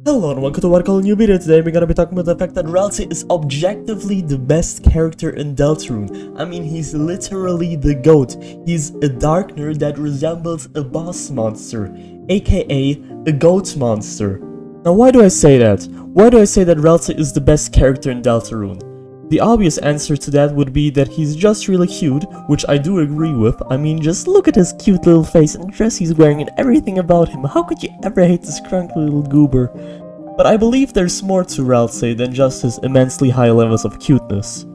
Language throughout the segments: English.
Hello and welcome to our new video. Today we're gonna be talking about the fact that Ralsei is objectively the best character in Deltarune. I mean, he's literally the GOAT. He's a Darkner that resembles a boss monster, aka a GOAT monster. Now why do I say that? Why do I say that Ralsei is the best character in Deltarune? The obvious answer to that would be that he's just really cute, which I do agree with. I mean, just look at his cute little face and dress he's wearing and everything about him. How could you ever hate this crunk little goober? But I believe there's more to Ralsei than just his immensely high levels of cuteness.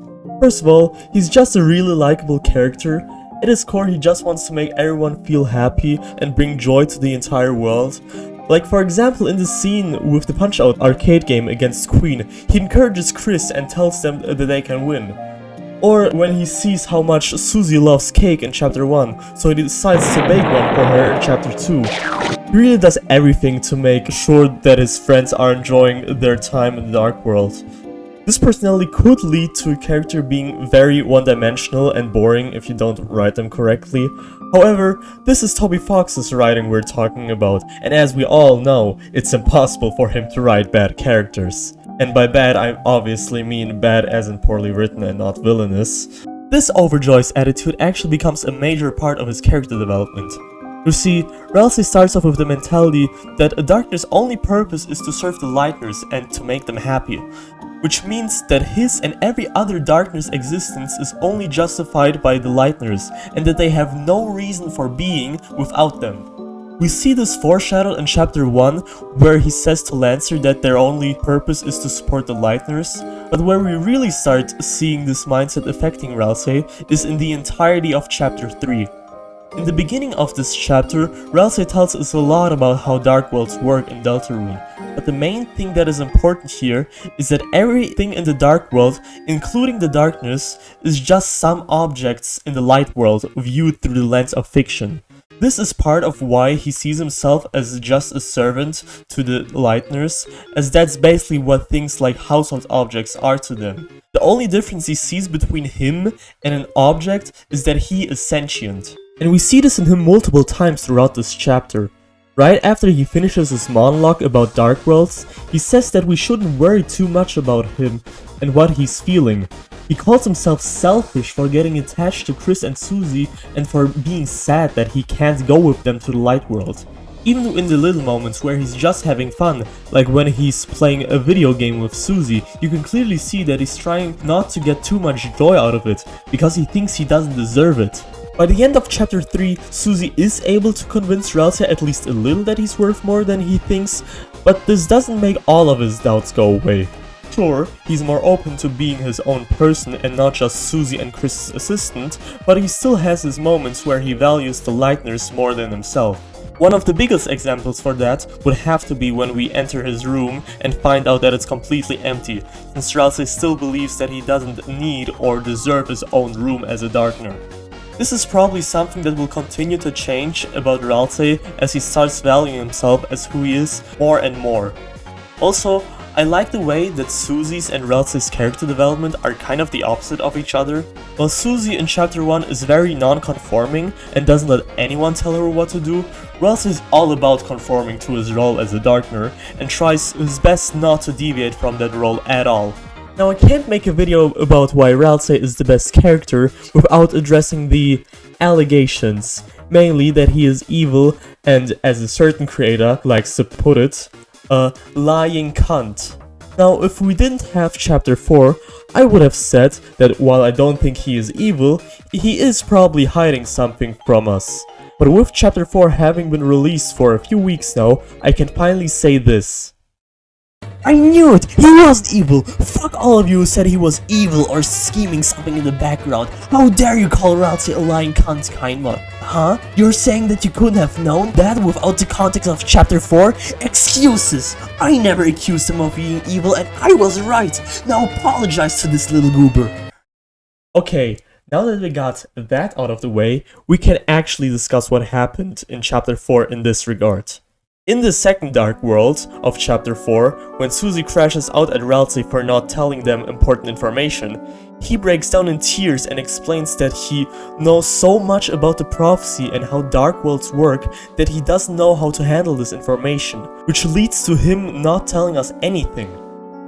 First of all, he's just a really likable character. At his core, he just wants to make everyone feel happy and bring joy to the entire world. Like for example, in the scene with the Punch-Out arcade game against Queen, he encourages Chris and tells them that they can win. Or when he sees how much Susie loves cake in chapter 1, so he decides to bake one for her in chapter 2. He really does everything to make sure that his friends are enjoying their time in the Dark World. This personality could lead to a character being very one-dimensional and boring if you don't write them correctly. However, this is Toby Fox's writing we're talking about, and as we all know, it's impossible for him to write bad characters. And by bad, I obviously mean bad as in poorly written and not villainous. This overjoyous attitude actually becomes a major part of his character development. You see, Ralsei starts off with the mentality that a Darkner's only purpose is to serve the Lightners and to make them happy. Which means that his and every other Darkner's existence is only justified by the Lightners, and that they have no reason for being without them. We see this foreshadowed in chapter 1, where he says to Lancer that their only purpose is to support the Lightners, but where we really start seeing this mindset affecting Ralsei is in the entirety of chapter 3. In the beginning of this chapter, Ralsei tells us a lot about how Dark Worlds work in Deltarune, but the main thing that is important here is that everything in the Dark World, including the Darkness, is just some objects in the Light World viewed through the lens of fiction. This is part of why he sees himself as just a servant to the Lightners, as that's basically what things like household objects are to them. The only difference he sees between him and an object is that he is sentient. And we see this in him multiple times throughout this chapter. Right after he finishes his monologue about Dark Worlds, he says that we shouldn't worry too much about him and what he's feeling. He calls himself selfish for getting attached to Chris and Susie and for being sad that he can't go with them to the Light World. Even in the little moments where he's just having fun, like when he's playing a video game with Susie, you can clearly see that he's trying not to get too much joy out of it, because he thinks he doesn't deserve it. By the end of chapter 3, Susie is able to convince Ralsei at least a little that he's worth more than he thinks, but this doesn't make all of his doubts go away. Sure, he's more open to being his own person and not just Susie and Chris's assistant, but he still has his moments where he values the Lightners more than himself. One of the biggest examples for that would have to be when we enter his room and find out that it's completely empty, since Ralsei still believes that he doesn't need or deserve his own room as a Darkner. This is probably something that will continue to change about Ralsei as he starts valuing himself as who he is more and more. Also, I like the way that Susie's and Ralsei's character development are kind of the opposite of each other. While Susie in chapter 1 is very non-conforming and doesn't let anyone tell her what to do, Ralsei is all about conforming to his role as a Darkner and tries his best not to deviate from that role at all. Now I can't make a video about why Ralsei is the best character without addressing the allegations, mainly that he is evil and, as a certain creator likes to put it, a lying cunt. Now if we didn't have chapter 4, I would have said that while I don't think he is evil, he is probably hiding something from us. But with chapter 4 having been released for a few weeks now, I can finally say this. I knew it! He was evil! Fuck all of you who said he was evil or scheming something in the background. How dare you call Ralsei a lying cunt, Kindma? Huh? You're saying that you couldn't have known that without the context of chapter 4? Excuses! I never accused him of being evil and I was right! Now apologize to this little goober. Okay, now that we got that out of the way, we can actually discuss what happened in chapter 4 in this regard. In the second Dark World of chapter 4, when Susie crashes out at Ralsei for not telling them important information, He breaks down in tears and explains that he knows so much about the prophecy and how dark worlds work that he doesn't know how to handle this information, which leads to him not telling us anything.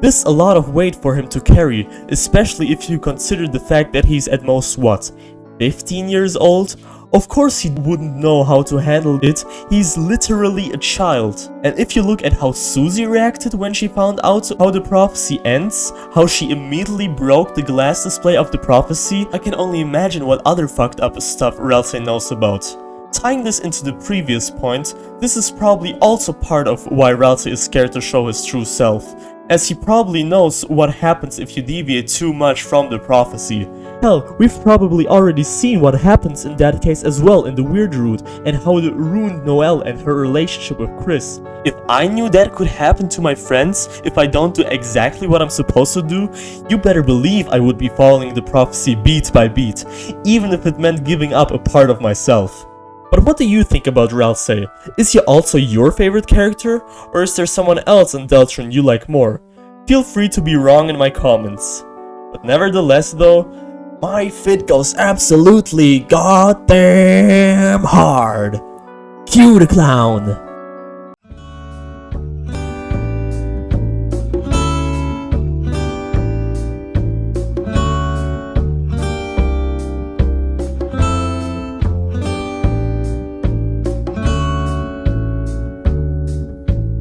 This is a lot of weight for him to carry, especially if you consider the fact that he's at most, what, 15 years old? Of course he wouldn't know how to handle it, he's literally a child. And if you look at how Susie reacted when she found out how the prophecy ends, how she immediately broke the glass display of the prophecy, I can only imagine what other fucked up stuff Ralsei knows about. Tying this into the previous point, this is probably also part of why Ralsei is scared to show his true self, as he probably knows what happens if you deviate too much from the prophecy. Hell, we've probably already seen what happens in that case as well in the Weird Route, and how it ruined Noelle and her relationship with Chris. If I knew that could happen to my friends if I don't do exactly what I'm supposed to do, you better believe I would be following the prophecy beat by beat, even if it meant giving up a part of myself. But what do you think about Ralsei? Is he also your favorite character, or is there someone else in Deltarune you like more? Feel free to be wrong in my comments. But nevertheless though, my fit goes absolutely goddamn hard. Cue the clown.